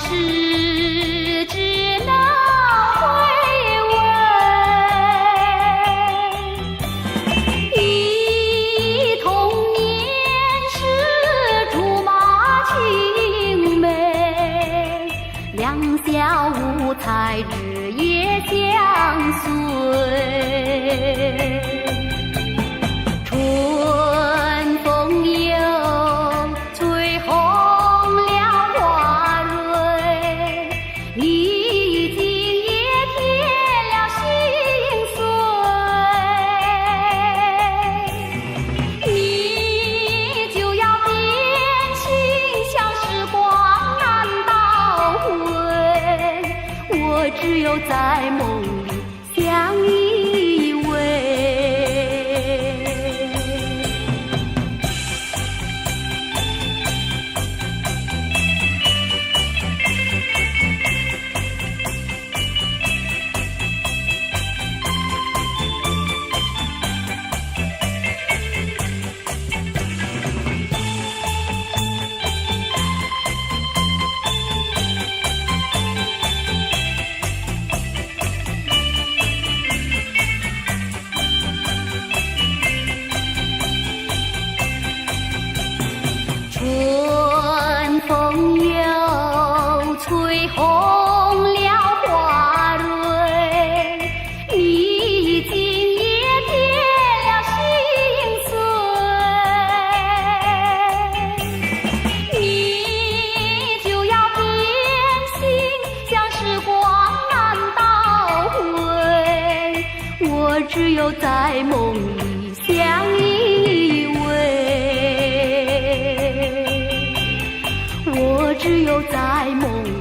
时只能回味，忆童年时竹马青梅，两小无猜日夜相随。春风又吹红了花蕊，你今也添了心碎，你就要变心，像时光难倒回，我只有在梦里相依偎。春风又吹红了花蕊，你今也添了心碎，你就要变心，像时光难倒回，我只有在梦里相依偎。我只有在梦里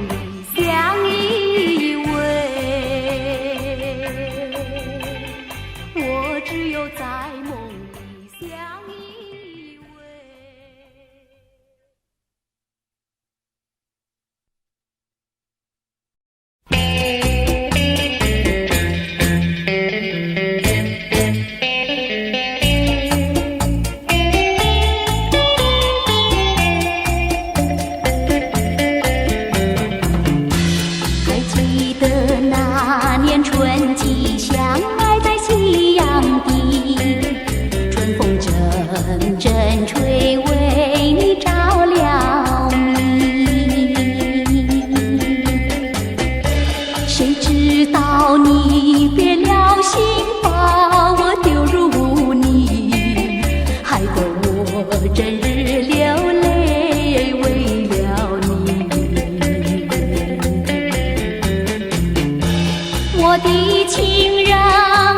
相依偎，我只有在梦里相依偎。还记得那年春季相爱在夕阳地，春风阵阵吹，为你照了明。谁知道你变了心，把我丢入污泥，害得我整日流泪为了你。我的情人，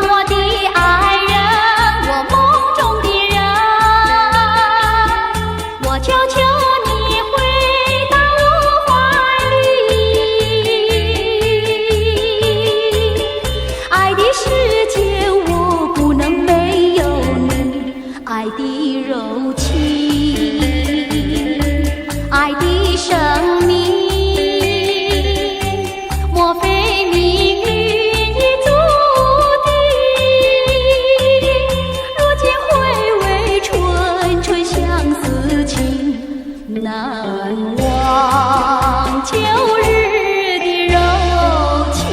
我的爱人，我梦中的人，我求求你回到我怀里。爱的世界我不能没有你，爱的柔情，爱的生命，莫非命运已注定？如今回味春春相思情，难忘旧日的柔情。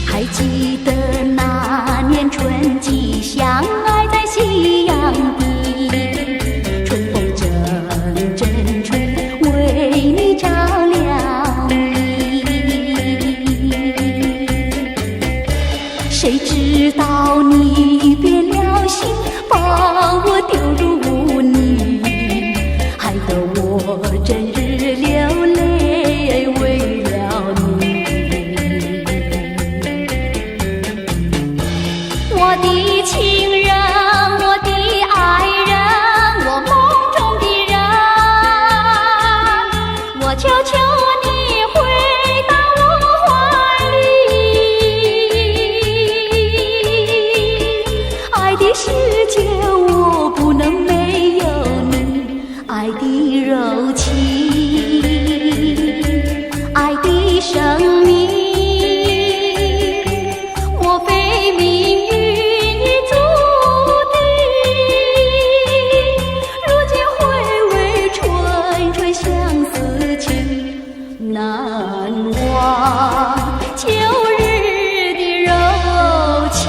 还记得那年春季相爱在夕阳地，春风阵阵吹，为你照了明。谁知道你变了心，把我丢入污泥，害得我整日流泪为了你。我的情人，我的爱人，我梦中的人，我求求你回到我怀里。爱的世界我不能没有你，爱的柔情。情，爱的生命，莫非命运已注定？如今回味纯纯相思情，难忘旧日的柔情。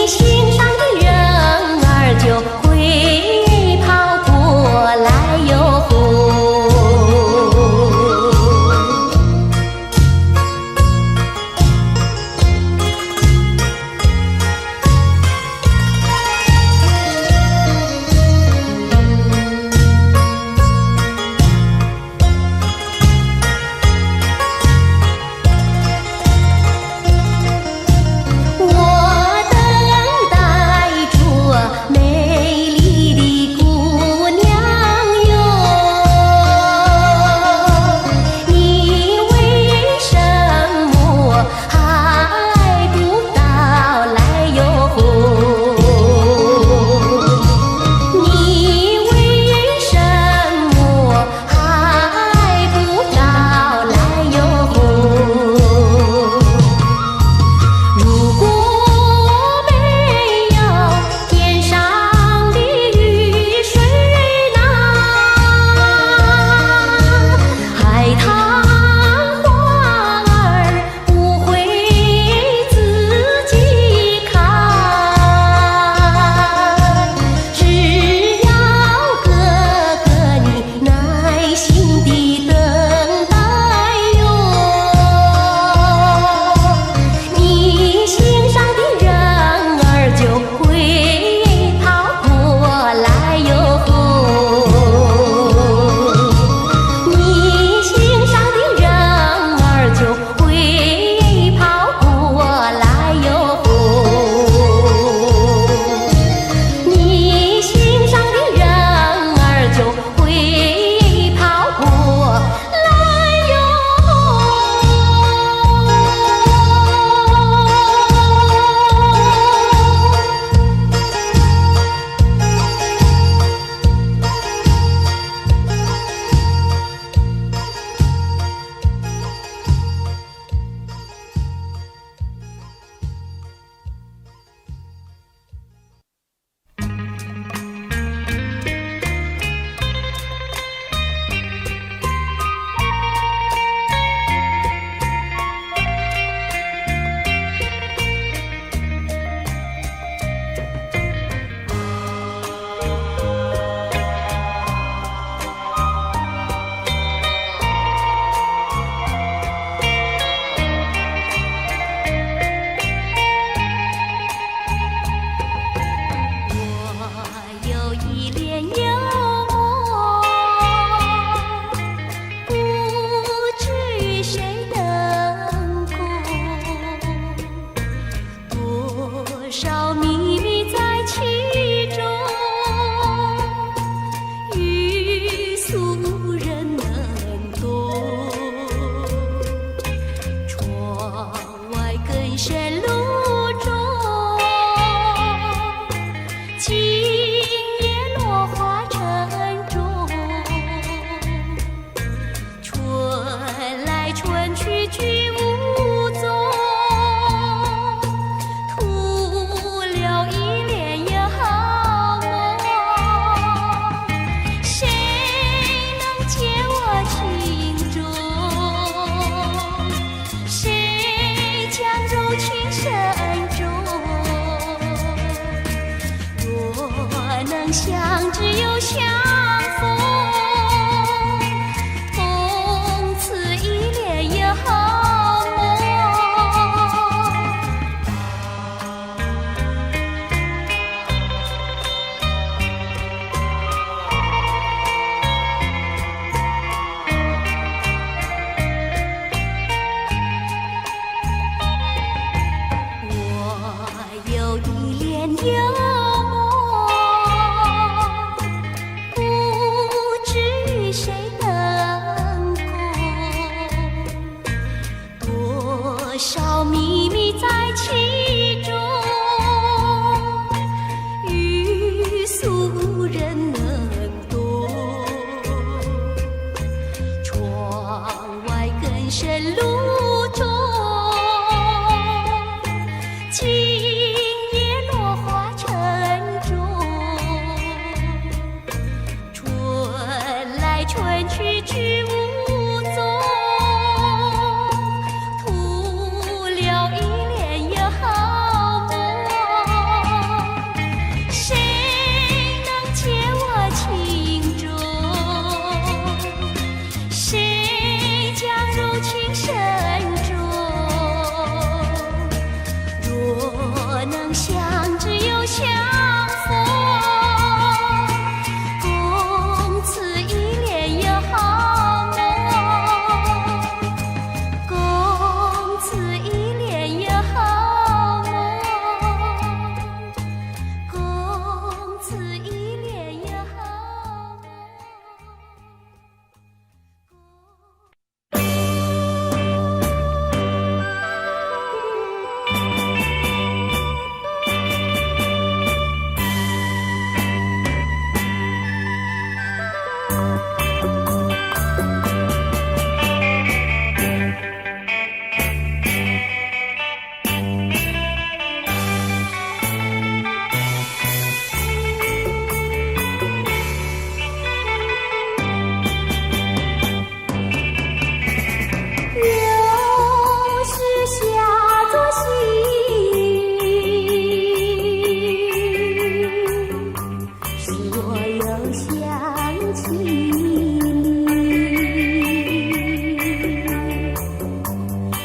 欣赏少秘密在其中，欲俗人能懂。窗外更深路中，今夜落花沉重。春来春去去无踪。相知又相逢，从此一帘也好梦。我有一帘幽少秘密在其中，欲俗人能懂。窗外更深路中，今夜落花沉重。春来春去去无踪。能相知又相逢，共此一帘也好梦，共此一帘也好梦，共此一帘也好梦。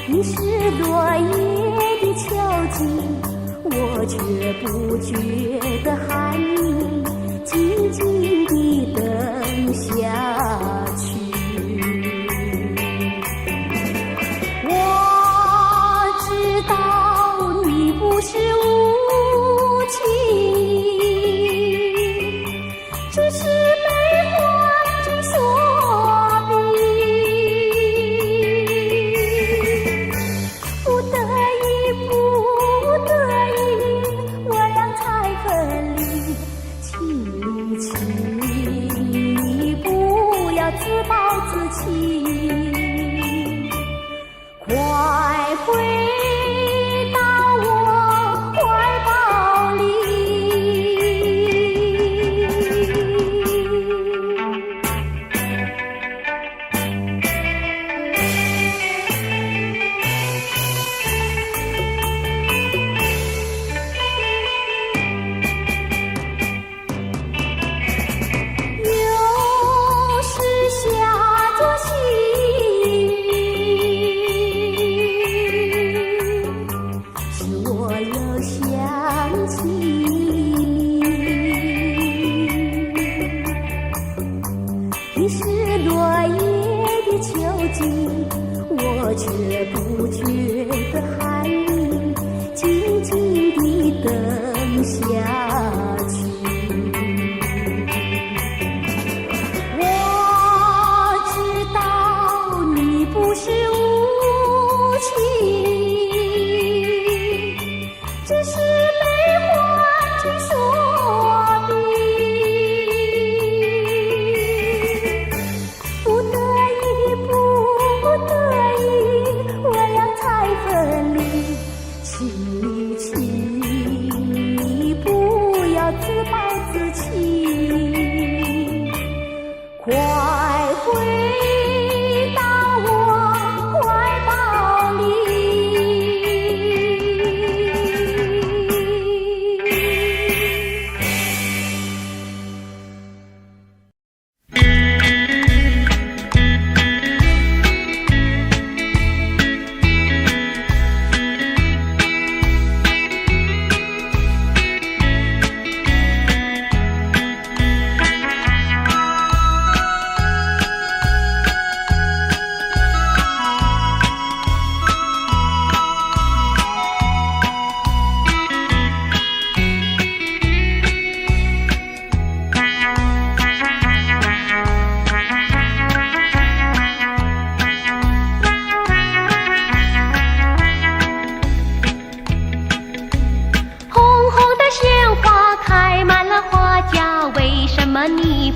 你是落叶的秋季，我却不觉得寒意，静静地等下去。我知道你不是无情，只是悲欢之所逼。不得已，我俩才分离。请你不要自暴自弃，快回到我怀抱里。你是落叶的秋季，我却不觉得寒意，静静地等。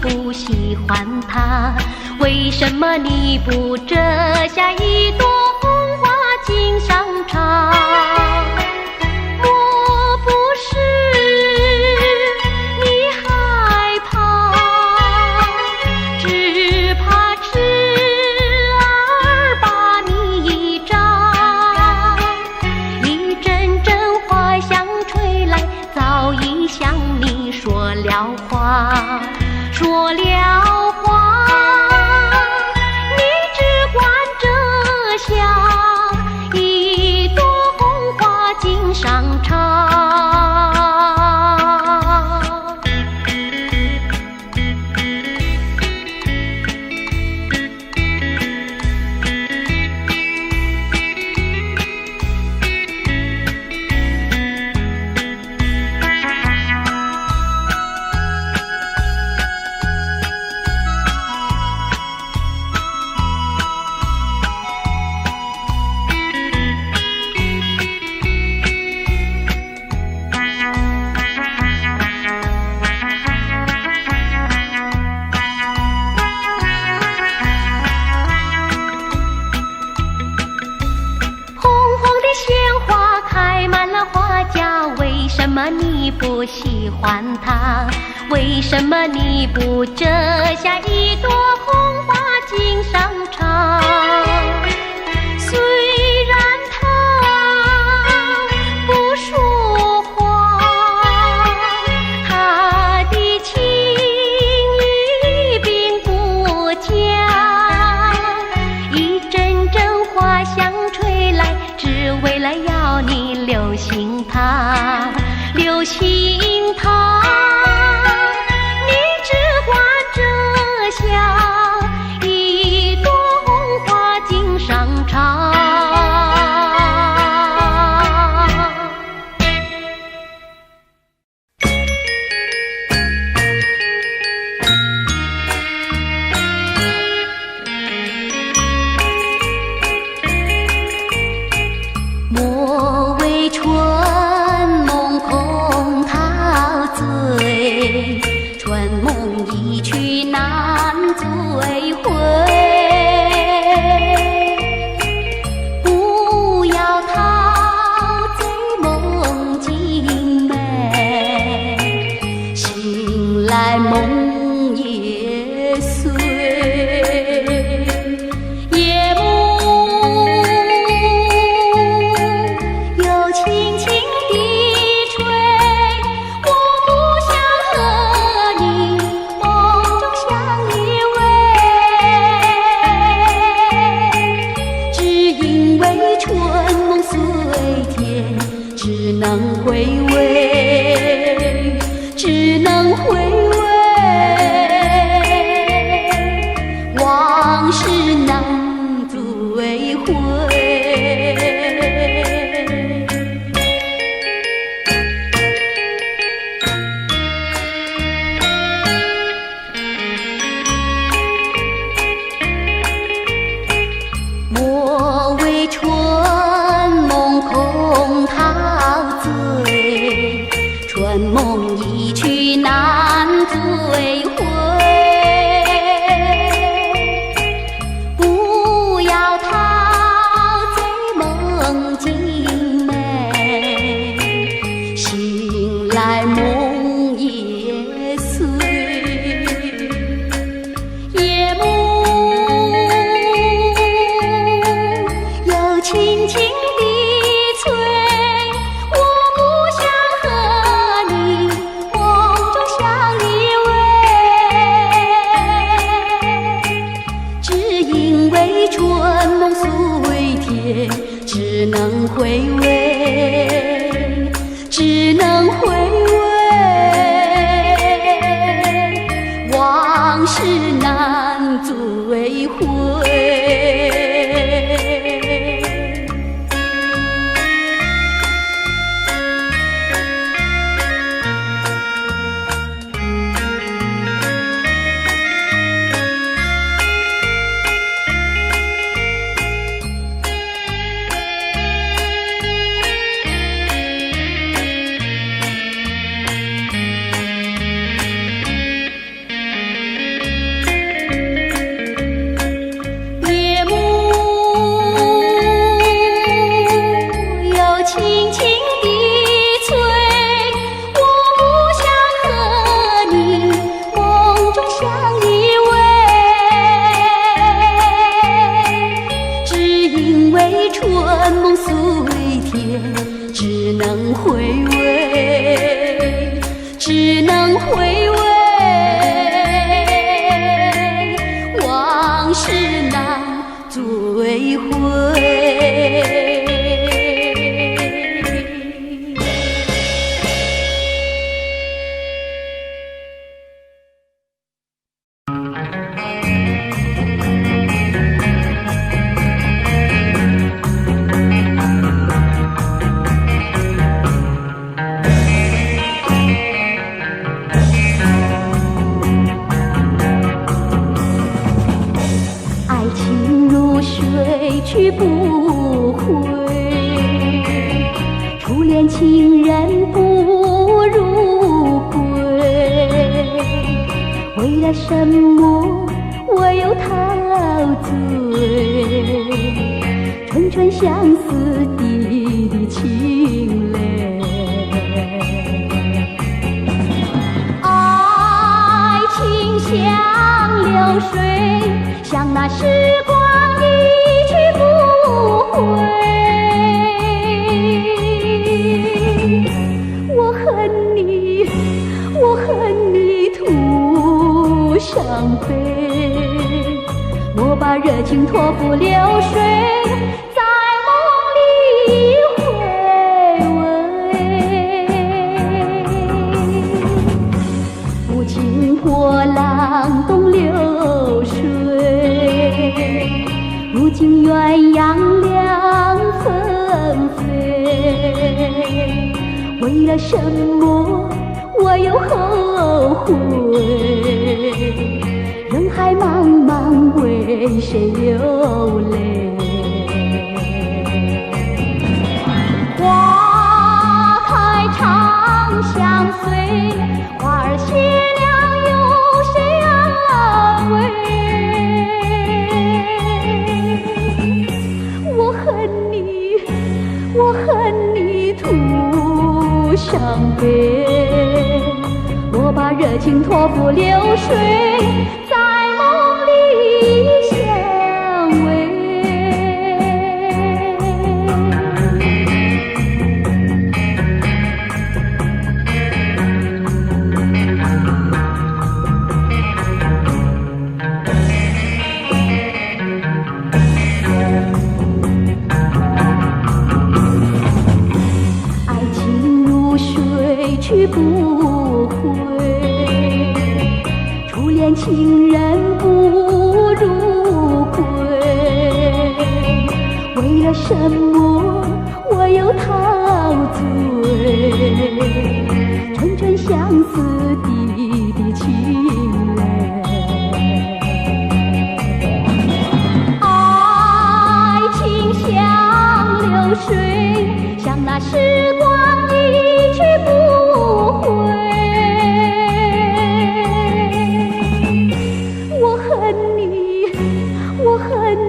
不喜欢他？为什么你不折下一朵红花锦上插？莫不是你害怕，只怕痴儿把你扎。一阵阵花香吹来，早已向你说了话，说了话。你只管折下一朵红花锦上插。为什么你不喜欢它？为什么你不折下一朵红花锦上插？虽然它不说话，它的情意并不假。一阵阵花香吹来，只为了要你留心它，留心它。你只管折下一朵红花锦上插。莫为春梦空陶醉，春梦一去难追回。不要陶醉梦境美，醒来梦也碎。夜幕又轻轻地吹，我不想和你梦中相依偎，只因为春梦虽甜，只能回味，只能回味。往事难追回。莫为春梦空陶醉，春梦一去难追回。不要陶醉梦境美，醒来梦也碎。夜幕又轻轻地吹，我不想和你梦中相依偎，只因为春梦虽甜，只能回味，只能回味。往事难追回。了什么我又陶醉？纯纯相思的情泪，爱情像流水，像那时光一去不回。我恨你，我恨你徒伤悲。我把热情托付流水，在梦里回味。无情波浪东流水，如今鸳鸯两纷飞。为了什么我又后悔？人海茫茫，为谁流泪？花开长相随，花儿谢了，有谁安慰？我恨你，我恨你徒伤悲。我把热情托付流水，在梦里相偎。爱情如水去不回，初恋情人不如归。为了什么我又陶醉？纯纯相思的情泪，爱情像流水，像那时光一去不回。我恨你，我恨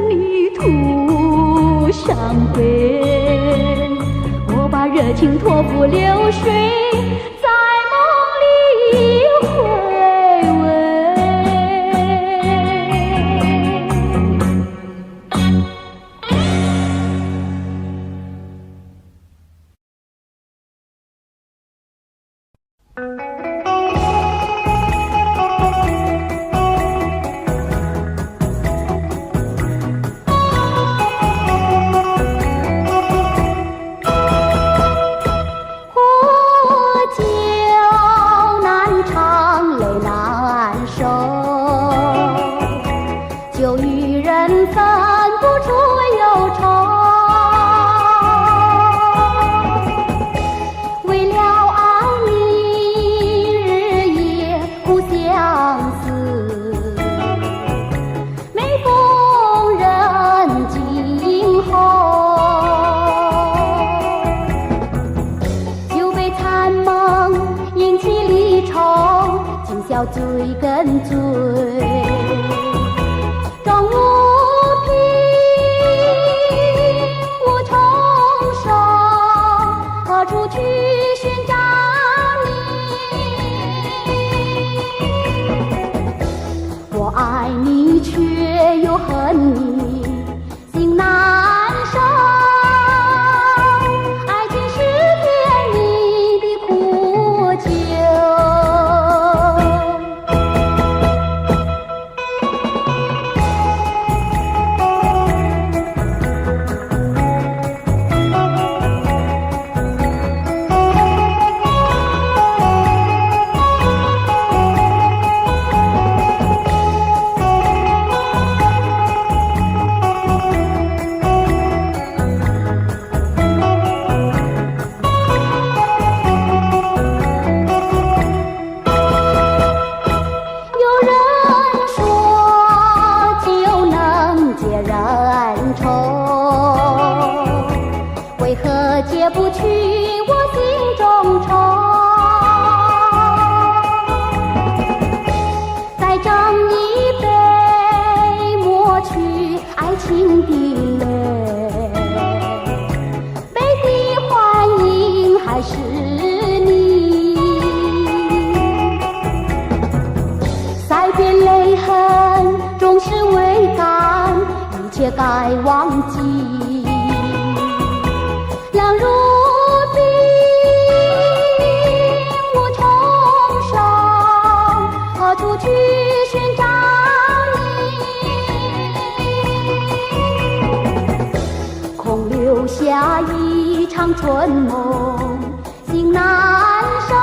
你徒伤悲。我把热情托付流水，在梦里回味。追跟追，终无凭无重生，何处去寻找你？我爱你，却又恨你，心难受。爱情是甜蜜的苦酒。也该忘记。郎如冰，无从上，何处去寻找你？空留下一场春梦，心难收。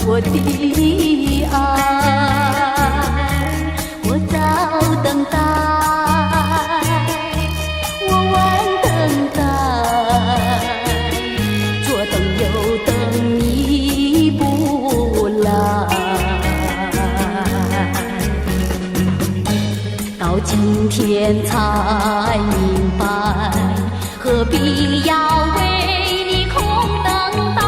我的爱，我早等待，我晚等待，左等右等你不来，到今天才明白，何必要为你空等待。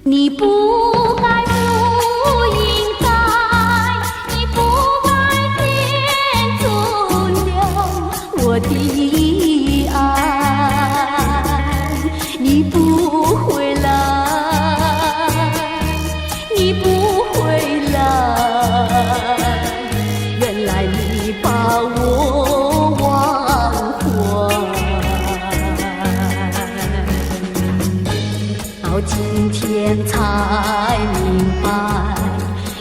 你不该，不应该，你不该天阻留我的爱，你不回来，你不回来，原来你把我忘怀。到今天才明白，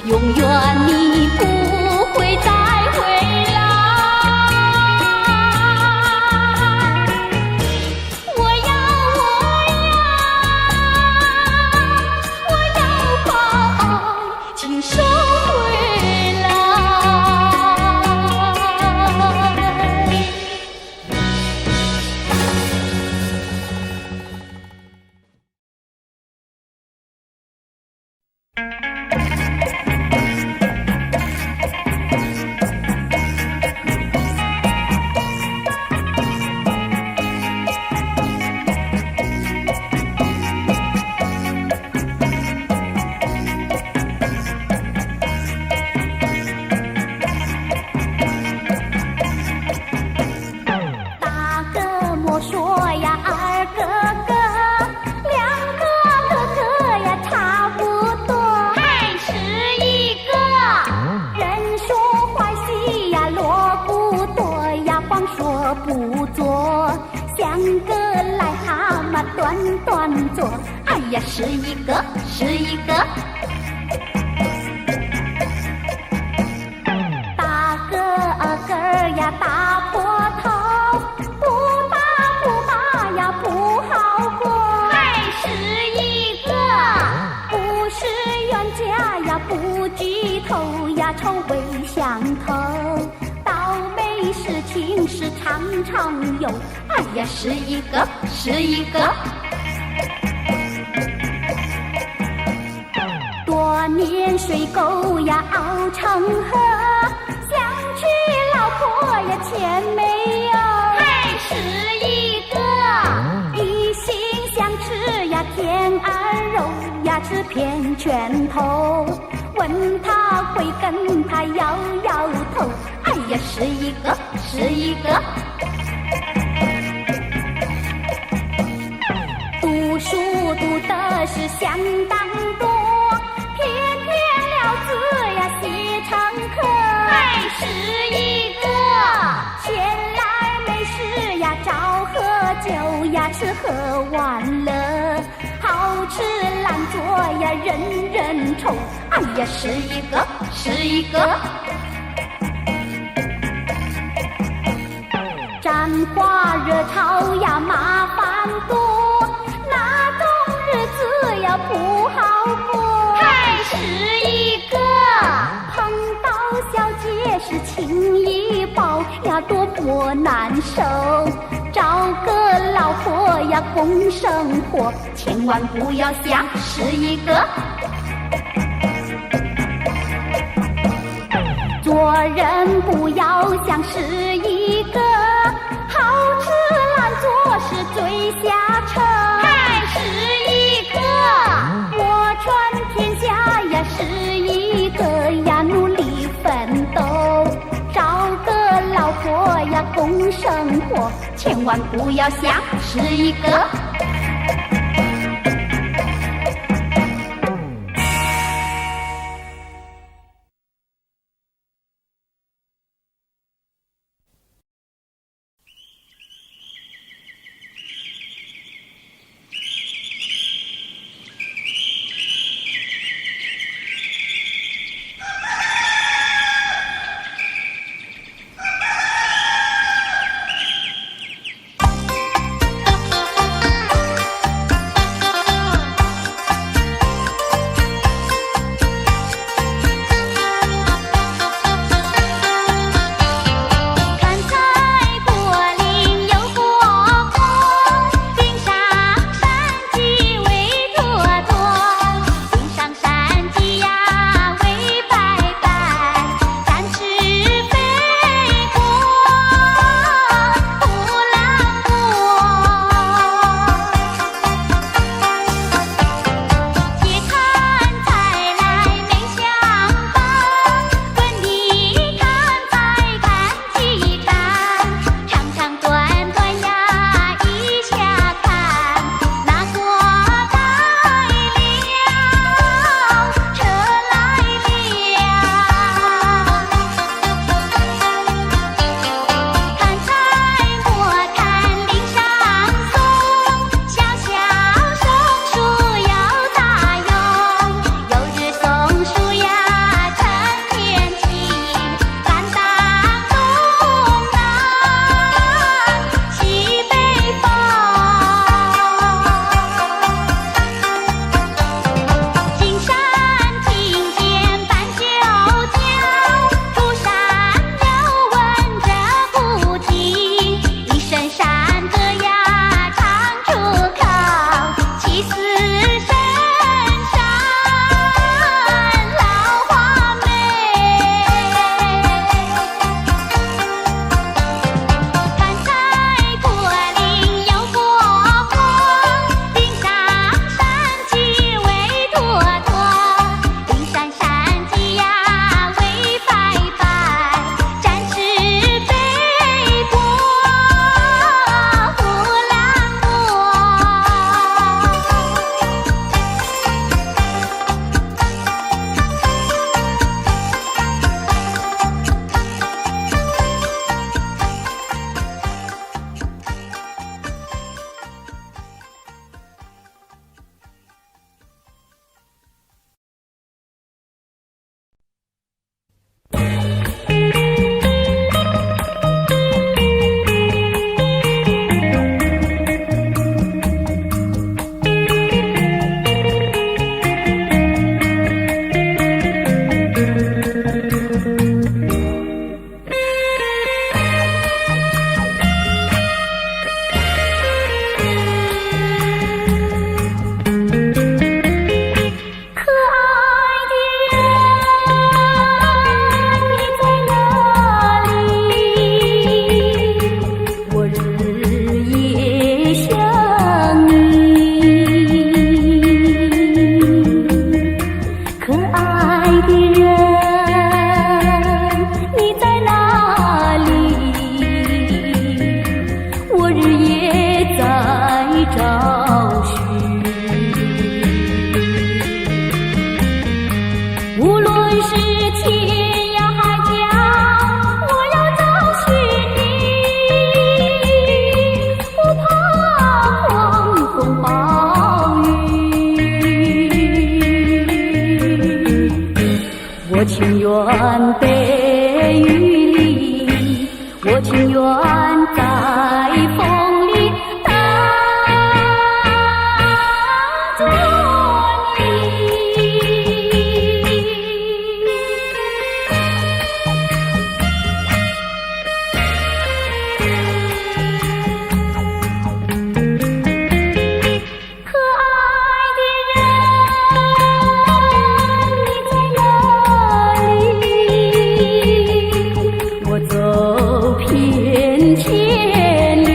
永远你不会再回来。我要把爱请收回来。不做像个癞蛤蟆短短做，哎呀，是一个是一个。大个个呀大破头，不打不骂呀不好过，还是一个不是冤家呀不聚头呀臭味相投。事情是常常有，哎呀，是一个是一个。多年水沟呀熬成河，想娶老婆呀钱没有，还是一个一心想吃呀天儿肉呀吃片拳头，问他会跟他摇摇头，哎呀。呀，是一个，是一个。读书读的是相当多，偏偏了字呀写成课，还是一个。闲来没事呀找喝酒呀，吃喝玩乐，好吃懒做呀人人愁。哎呀，是一个，是一个。沾花惹草呀麻烦多，那种日子呀不好过。还是一个。碰到小姐是情谊报呀，多么难受。找个老婆呀共生活，千万不要想是一个。做人不要想是一个，好吃懒做是最下策。还是一个。我传天下呀是一个呀，努力奋斗，找个老婆呀共生活，千万不要想是一个。我情愿被雨淋，我情愿在风里等着你。可爱的人，你在哪里？我走遍千里。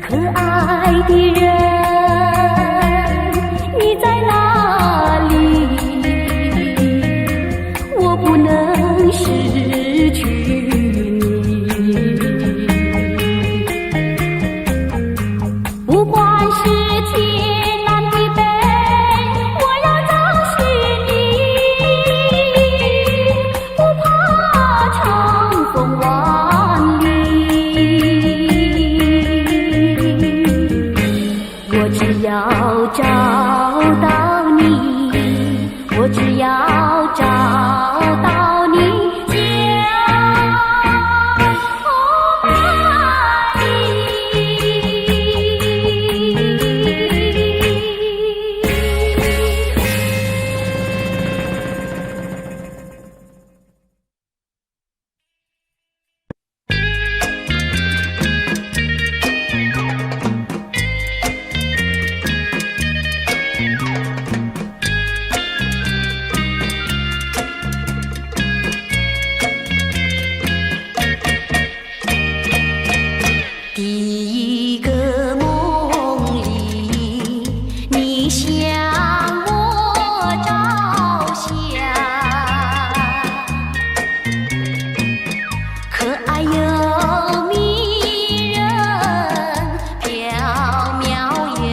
可爱的人，你在哪里？我不能失去你。不管是天南地北，我要找寻你，不怕长风万里。我只要找到你，我只要找到你，第一个梦里，你向我照相，可爱又迷人，缥缈又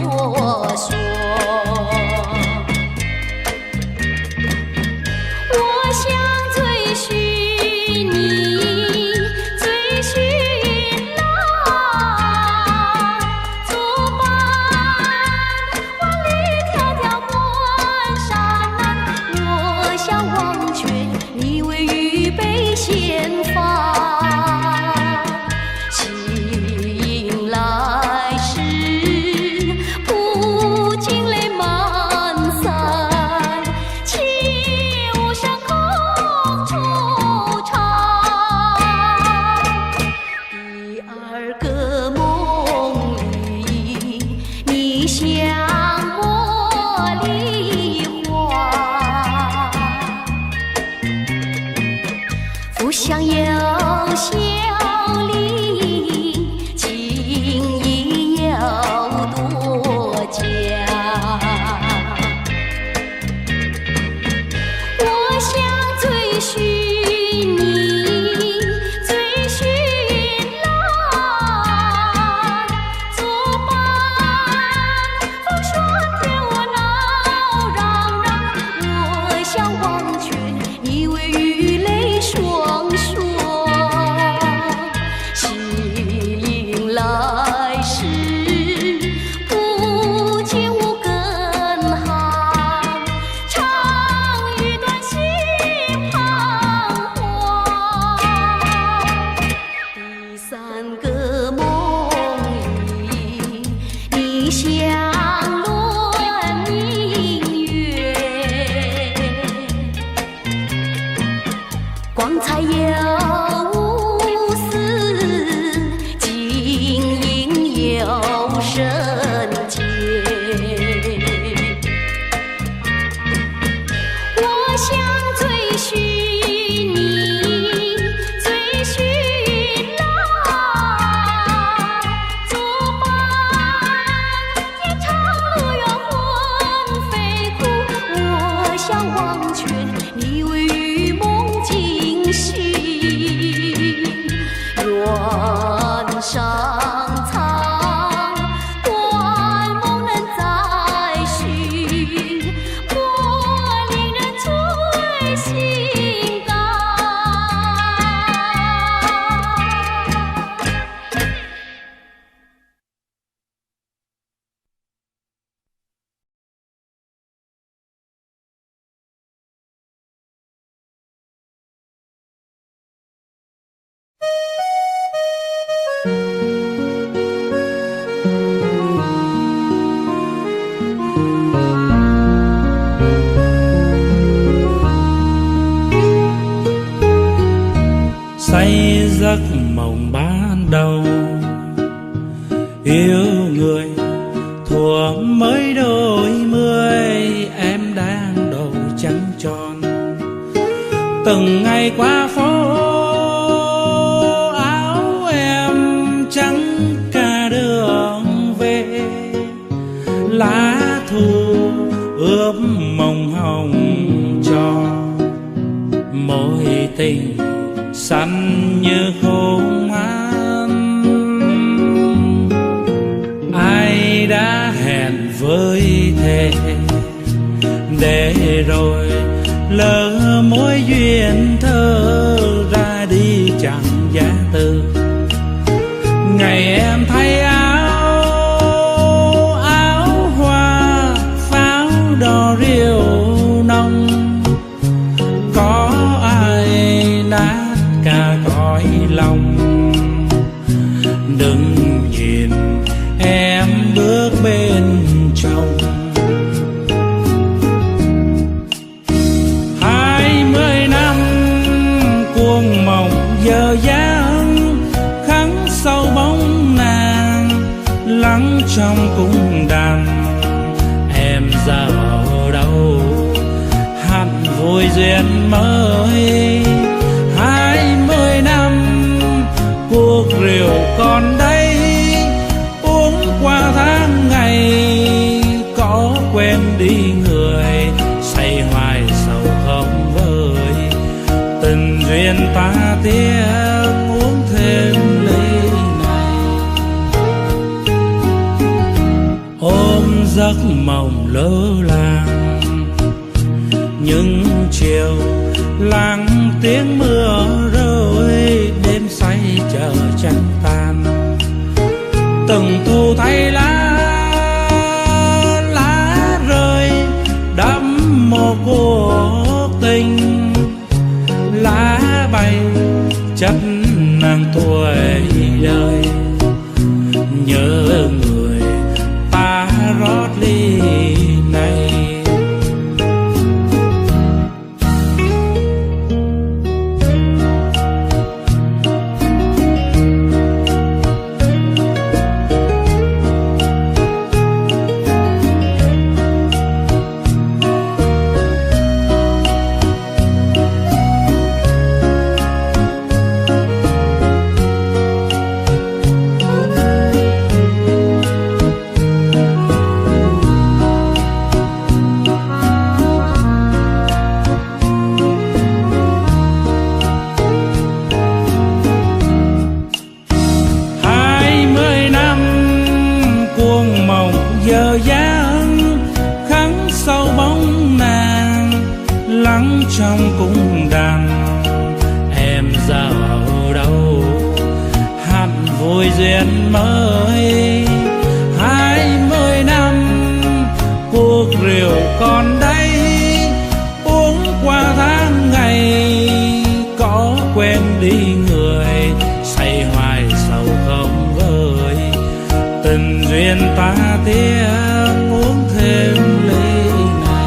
婆娑。我想追寻你，追寻前方，醒来时不禁泪满腮，起舞上空惆怅。第二个梦里，你向我梨花，不想有笑里，情意有多假。我想追寻你，追寻来作伴，风霜天我闹嚷嚷，我想忘却你为雨泪双双。醒来时不见无根寒，长与短心彷徨。第三个梦里，你相论明月，光彩又无私，晶莹又圣洁。我想追寻你，追寻来作伴，天长路远魂飞哭，我想忘却你为与梦惊醒。原上苍，光 người thuở mới đôi mươi, em đang đầu trắng tròn. Từng ngày qua phố áo em trắng cả đường về, lá thu ướp mồng hồng cho mối tình xanh như khung an. Ai đã hẹn với thề để rồi lỡ mối duyên thơ ra đi chẳng giá từ. Ngày em thay áo hoa pháo đỏ rượu nồng, có ai nát cả cõi lòng. Đừng nhìn em bước bên chồng. 20 năm cuồng mộng giờ dáng, khắc sâu bóng nàng lắng trong cung đàn. Em giờ ở đâu hẳn vui duyên mới. 20 năm cuộc rượu còn đây, uống qua tháng ngày có quên đi người. Say hoài sầu không vơi, tình duyên ta tiếc uống thêm ly này. Ôm giấc mộng lơ làng những chiều lắng tiếng mưa rơi, đêm say chờ trăng tan. Từng thu thay lá rơi đẫm mồ cuộc tình. Lá bay chất nàng tuổi đời, nhớ người ta rót ly này. Giờ dáng khắc sâu bóng nàng lắng trong cung đàn. Em giờ ở đâu hẳn vui duyên mới. 20 năm cuộc rượu còn đây, uống qua tháng ngày có quên đi người. Say hoài sầu không vơi, tình duyên ta tiếc uống thêm ly này.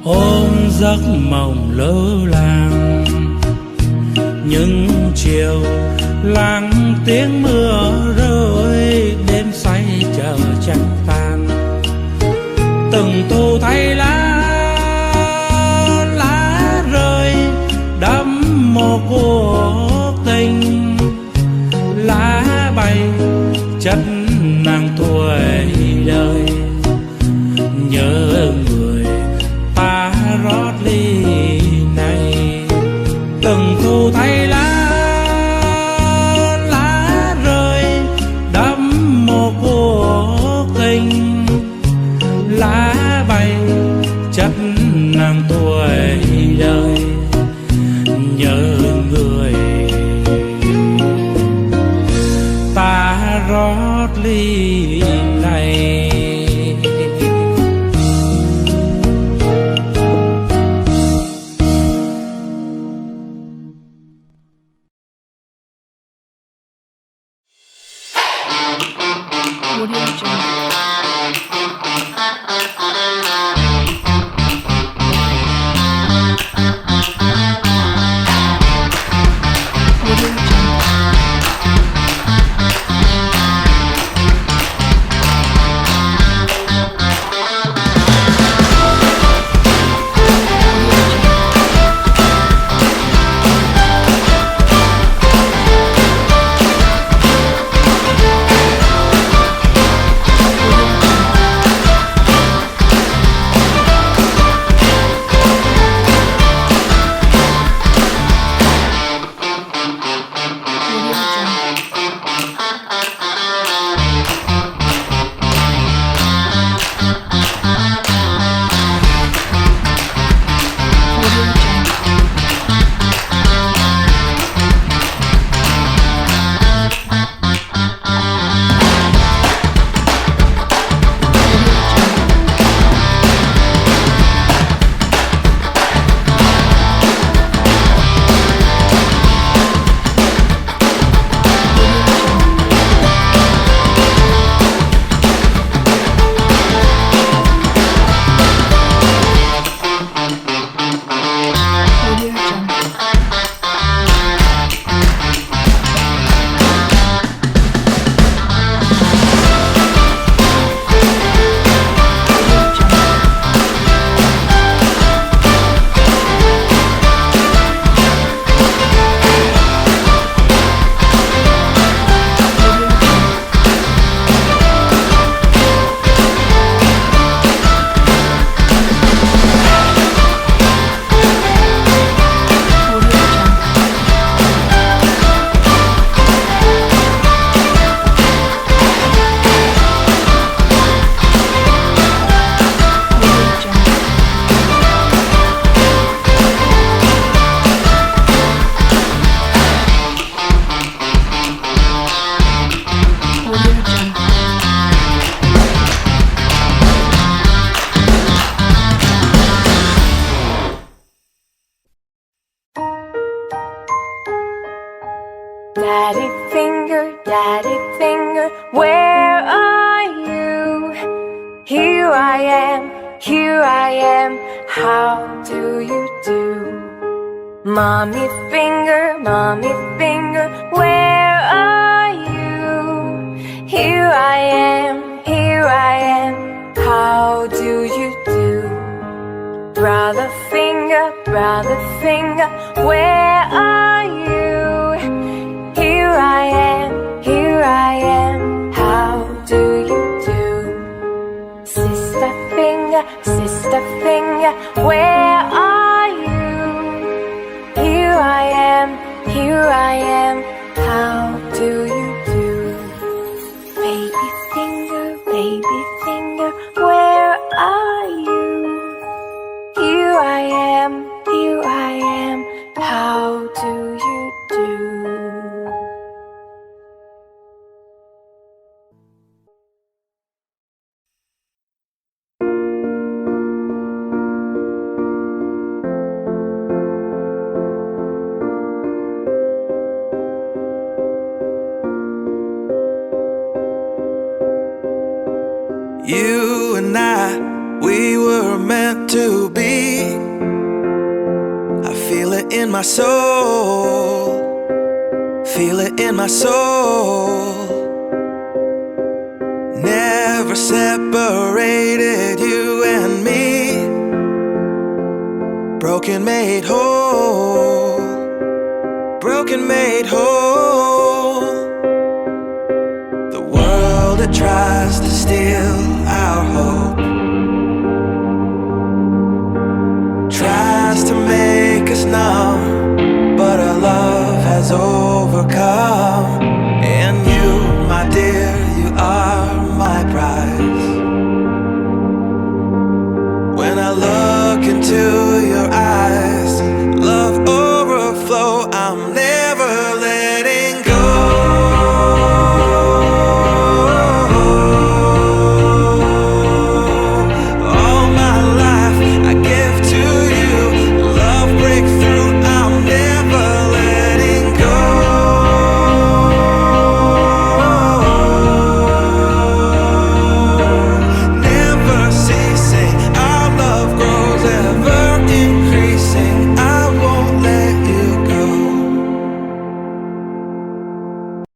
Ôm giấc mộng lơ làng những chiều lắng tiếng mưa rơi, đêm say chờ trăng tan. Từng thu thay lá rơi đẫm mồ cuộc tình. Lá bay chất nàng tuổi đời, nhớ người ta rót ly này. Từng thu thay lá rơi đẫm mồ cuộc tình. Lá bay chất nàng tuổi đời, nhớ người ta rót ly này. Mommy finger, where are you? Here I am, how do you do? Mommy finger, where are you? Here I am, how do you do? Brother finger, where are you? Here I am, how do you do? Sister finger, where are you? Here I am, how do you do? Baby finger, where are you? Here I am, how do you do? You and I, we were meant to be. I feel it in my soul, feel it in my soul. Never separated, you and me. Broken made whole, broken made whole. The world that tries to steal our hope tries to make us numb.